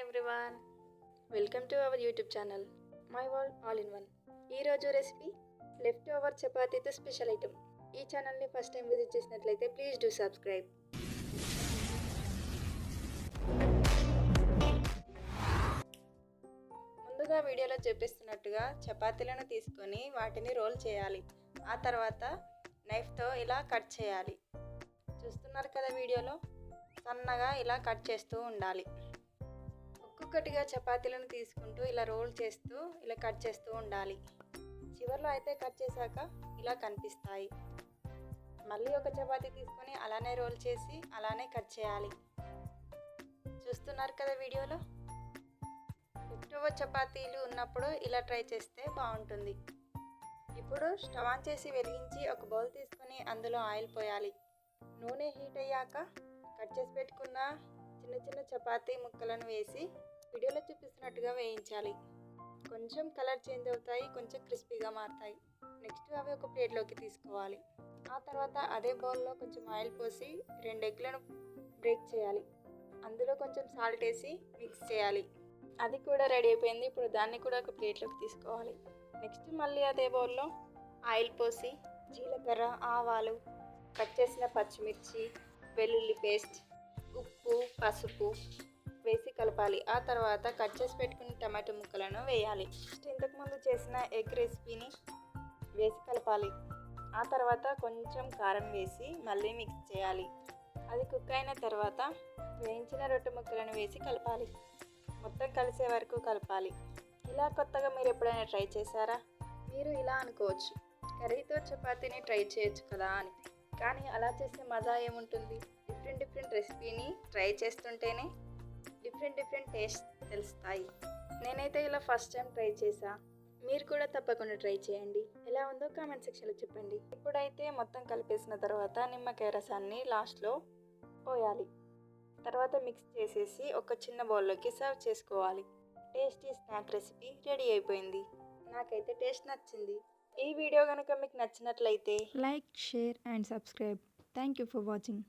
Everyone, welcome to our YouTube channel my world all in one. ఈరోజు recipe left over చపాతీతో special item. ఈ ఛానల్ని first time visit చేసినట్లయితే please do subscribe. ముందుగా వీడియోలో చూపిస్తున్నట్టుగా చపాతీలను తీసుకొని వాటిని రోల్ చేయాలి. ఆ తర్వాత నైఫ్తో ఇలా కట్ చేయాలి. చూస్తున్నారు కదా వీడియోలో, సన్నగా ఇలా కట్ చేస్తూ ఉండాలి. ఒక్కొక్కటిగా చపాతీలను తీసుకుంటూ ఇలా రోల్ చేస్తూ ఇలా కట్ చేస్తూ ఉండాలి. చివర్లో అయితే కట్ చేశాక ఇలా కనిపిస్తాయి. మళ్ళీ ఒక చపాతీ తీసుకొని అలానే రోల్ చేసి అలానే కట్ చేయాలి. చూస్తున్నారు కదా వీడియోలో. లెఫ్ట్ ఓవర్ చపాతీలు ఉన్నప్పుడు ఇలా ట్రై చేస్తే బాగుంటుంది. ఇప్పుడు స్టవ్ ఆన్ చేసి వెలిగించి ఒక బౌల్ తీసుకొని అందులో ఆయిల్ పోయాలి. నూనె హీట్ అయ్యాక కట్ చేసి పెట్టుకున్న చిన్న చిన్న చపాతీ ముక్కలను వేసి వీడియోలో చూపిస్తున్నట్టుగా వేయించాలి. కొంచెం కలర్ చేంజ్ అవుతాయి, కొంచెం క్రిస్పీగా మారుతాయి. నెక్స్ట్ అవి ఒక ప్లేట్లోకి తీసుకోవాలి. ఆ తర్వాత అదే బౌల్లో కొంచెం ఆయిల్ పోసి 2 ఎగ్లను బ్రేక్ చేయాలి. అందులో కొంచెం సాల్ట్ వేసి మిక్స్ చేయాలి. అది కూడా రెడీ అయిపోయింది. ఇప్పుడు దాన్ని కూడా ఒక ప్లేట్లోకి తీసుకోవాలి. నెక్స్ట్ మళ్ళీ అదే బౌల్లో ఆయిల్ పోసి జీలకర్ర, ఆవాలు, కట్ చేసిన పచ్చిమిర్చి, వెల్లుల్లి పేస్ట్, ఉప్పు, పసుపు వేసి కలపాలి. ఆ తర్వాత కట్ చేసి పెట్టుకున్న టమాటో ముక్కలను వేయాలి. ఇంతకుముందు చేసిన ఎగ్ రెసిపీని వేసి కలపాలి. ఆ తర్వాత కొంచెం కారం వేసి మళ్ళీ మిక్స్ చేయాలి. అది కుక్ అయిన తర్వాత వేయించిన రొట్టె ముక్కలను వేసి కలపాలి. మొత్తం కలిసే వరకు కలపాలి. ఇలా కొత్తగా మీరు ఎప్పుడైనా ట్రై చేశారా? మీరు ఇలా అనుకోవచ్చు, కర్రీతో చపాతీని ట్రై చేయొచ్చు కదా అని. కానీ అలా చేస్తే మజా ఏముంటుంది? డిఫరెంట్ రెసిపీని ట్రై చేస్తుంటేనే డిఫరెంట్ టేస్ట్ తెలుస్తాయి. నేనైతే ఇలా ఫస్ట్ టైం ట్రై చేసా. మీరు కూడా తప్పకుండా ట్రై చేయండి. ఎలా ఉందో కామెంట్ సెక్షన్లో చెప్పండి. ఇప్పుడైతే మొత్తం కలిపేసిన తర్వాత నిమ్మకాయ రసాన్ని లాస్ట్లో పోయాలి. తర్వాత మిక్స్ చేసేసి ఒక చిన్న బౌల్లోకి సర్వ్ చేసుకోవాలి. టేస్టీ స్నాక్ రెసిపీ రెడీ అయిపోయింది. నాకైతే టేస్ట్ నచ్చింది. ఈ వీడియో కనుక మీకు నచ్చినట్లయితే like, share and subscribe. Thank you for watching.